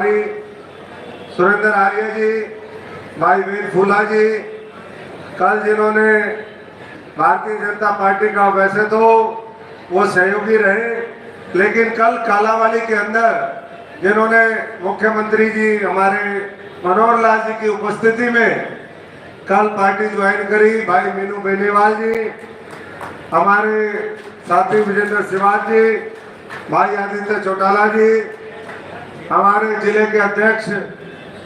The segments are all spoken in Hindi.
सुरेंद्र आर्य जी, भाई वीर फूला जी, कल जिन्होंने भारतीय जनता पार्टी का, वैसे तो वो सहयोगी रहे, लेकिन कल कालावाली के अंदर जिन्होंने मुख्यमंत्री जी हमारे मनोहर लाल जी की उपस्थिति में कल पार्टी ज्वाइन करी, भाई मीनू बेनीवाल जी, हमारे साथी विजेंद्र सिवाज जी, भाई आदित्य चौटाला जी, हमारे जिले के अध्यक्ष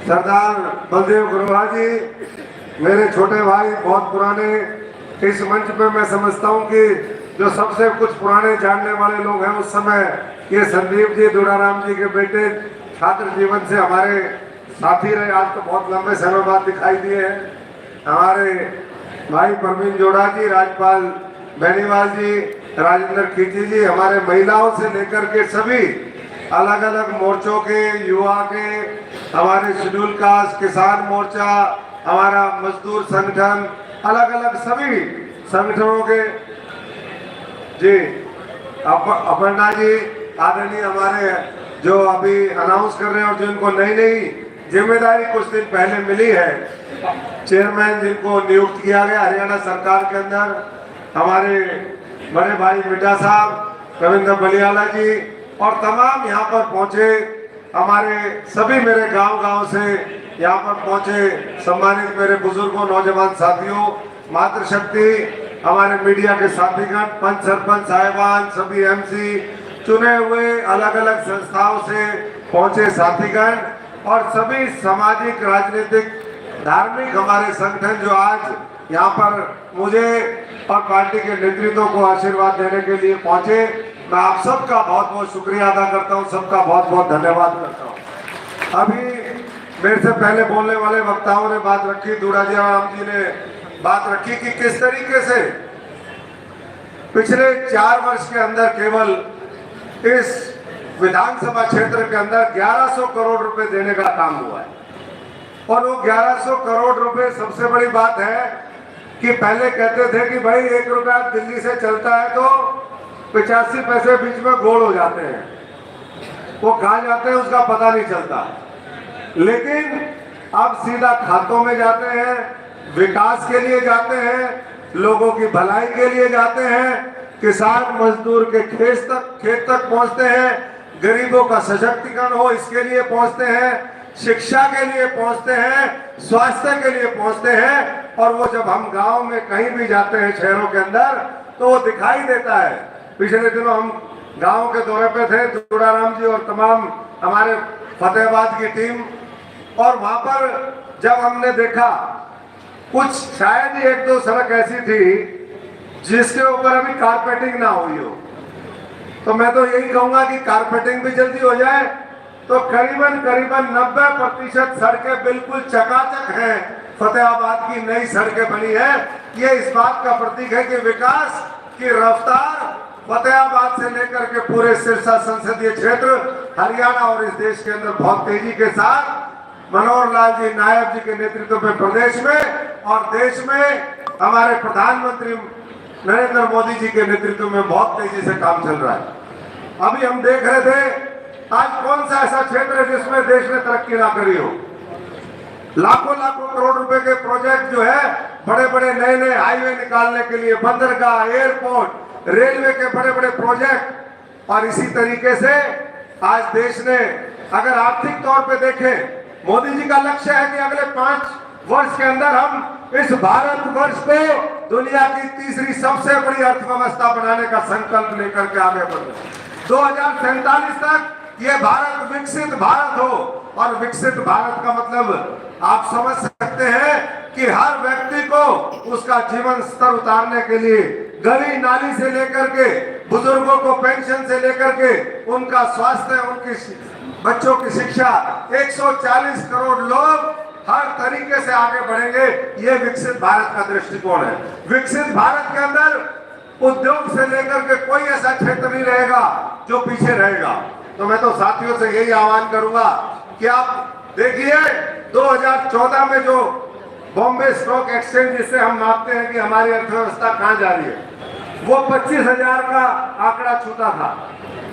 सरदार बलदेव गुरुवा जी, मेरे छोटे भाई बहुत पुराने, इस मंच पे मैं समझता हूं कि जो सबसे कुछ पुराने जानने वाले लोग हैं उस समय ये संदीप जी दुराराम जी के बेटे, छात्र जीवन से हमारे साथी रहे, आज तो बहुत लंबे समय बाद दिखाई दिए हैं। हमारे भाई परवीन जोड़ा जी, राजपाल बेनीवाल जी, राजेंद्र खींची जी, हमारे महिलाओं से लेकर के सभी अलग अलग मोर्चों के, युवा के, हमारे शेड्यूल कास्ट, किसान मोर्चा, हमारा मजदूर संगठन, अलग अलग सभी संगठनों के जी, अपर्णा जी आदरणीय हमारे जो अभी अनाउंस कर रहे हैं और जिनको नई नई जिम्मेदारी कुछ दिन पहले मिली है, चेयरमैन जिनको नियुक्त किया गया हरियाणा सरकार के अंदर, हमारे बड़े भाई मिटा साहब, रविंद्र बलियाला जी और तमाम यहाँ पर पहुंचे हमारे सभी मेरे गांव से यहाँ पर पहुंचे सम्मानित मेरे बुजुर्गों, नौजवान साथियों, मातृशक्ति, हमारे मीडिया के साथीगण, पंच सरपंच साहिबान, सभी एमसी, चुने हुए अलग अलग संस्थाओं से पहुंचे साथीगण और सभी सामाजिक, राजनीतिक, धार्मिक हमारे संगठन जो आज यहाँ पर मुझे और पार्टी के नेतृत्व को आशीर्वाद देने के लिए पहुंचे, मैं आप सबका बहुत बहुत शुक्रिया अदा करता हूं, सबका बहुत बहुत धन्यवाद करता हूं। अभी मेरे से पहले बोलने वाले वक्ताओं ने बात रखी, दुराराम जी ने बात रखी कि किस तरीके से पिछले 4 वर्ष के अंदर केवल इस विधानसभा क्षेत्र के अंदर 1100 करोड़ रुपए देने का काम हुआ है। और वो 1100 करोड़ रुपए, सबसे बड़ी बात है कि पहले कहते थे कि भाई 1 रुपया दिल्ली से चलता है तो 85 पैसे बीच में गोल हो जाते हैं, वो कहाँ जाते हैं उसका पता नहीं चलता, लेकिन अब सीधा खातों में जाते हैं, विकास के लिए जाते हैं, लोगों की भलाई के लिए जाते हैं, किसान मजदूर के खेत तक पहुंचते हैं, गरीबों का सशक्तिकरण हो इसके लिए पहुंचते हैं, शिक्षा के लिए पहुंचते हैं, स्वास्थ्य के लिए पहुंचते हैं। और वो जब हम गांव में कहीं भी जाते हैं शहरों के अंदर तो वो दिखाई देता है। पिछले दिनों हम गांव के दौरे पे थे, दुराराम जी और तमाम हमारे फतेहाबाद की टीम, और वहां पर जब हमने देखा कुछ शायद ही 1-2 सड़क ऐसी थी जिसके ऊपर अभी कारपेटिंग ना हुई हो, तो मैं तो यही कहूंगा कि कारपेटिंग भी जल्दी हो जाए तो करीबन 90% सड़कें बिल्कुल चकाचक हैं। फतेहाबाद की नई सड़कें बनी है, ये इस बात का प्रतीक है कि विकास की रफ्तार फतेहाबाद से लेकर के पूरे सिरसा संसदीय क्षेत्र, हरियाणा और इस देश के अंदर बहुत तेजी के साथ मनोहर लाल जी नायब जी के नेतृत्व में प्रदेश में और देश में हमारे प्रधानमंत्री नरेंद्र मोदी जी के नेतृत्व में बहुत तेजी से काम चल रहा है। अभी हम देख रहे थे आज कौन सा ऐसा क्षेत्र है जिसमें देश ने तरक्की ना करी हो। लाखों करोड़ रुपए के प्रोजेक्ट जो है, बड़े बड़े नए हाईवे निकालने के लिए, बंदरगाह, एयरपोर्ट, रेलवे के बड़े बड़े प्रोजेक्ट, और इसी तरीके से आज देश ने, अगर आर्थिक तौर पे देखें, मोदी जी का लक्ष्य है कि अगले 5 वर्ष के अंदर हम इस भारत वर्ष को दुनिया की तीसरी सबसे बड़ी अर्थव्यवस्था बनाने का संकल्प लेकर के आगे बढ़ रहे हैं। 2047 तक ये भारत विकसित भारत हो, और विकसित भारत का मतलब आप समझ सकते हैं कि हर व्यक्ति को उसका जीवन स्तर उतारने के लिए गली नाली से लेकर के बुजुर्गों को पेंशन से लेकर के उनका स्वास्थ्य, उनकी बच्चों की शिक्षा, 140 करोड़ लोग हर तरीके से आगे बढ़ेंगे। ये विकसित भारत का दृष्टिकोण है। विकसित भारत के अंदर उद्योग से लेकर के कोई ऐसा क्षेत्र नहीं रहेगा जो पीछे रहेगा। तो मैं तो साथियों से यही आह्वान करूंगा कि आप देखिए 2014 में जो बॉम्बे स्टॉक एक्सचेंज, जिससे हम मापते हैं कि हमारी अर्थव्यवस्था कहां जा रही है, वो 25,000 का आंकड़ा छूता था।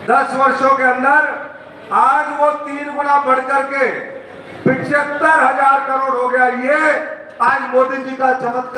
10 वर्षों के अंदर आज वो 3 गुना बढ़ करके 75,000 करोड़ हो गया। ये आज मोदी जी का चमत्कार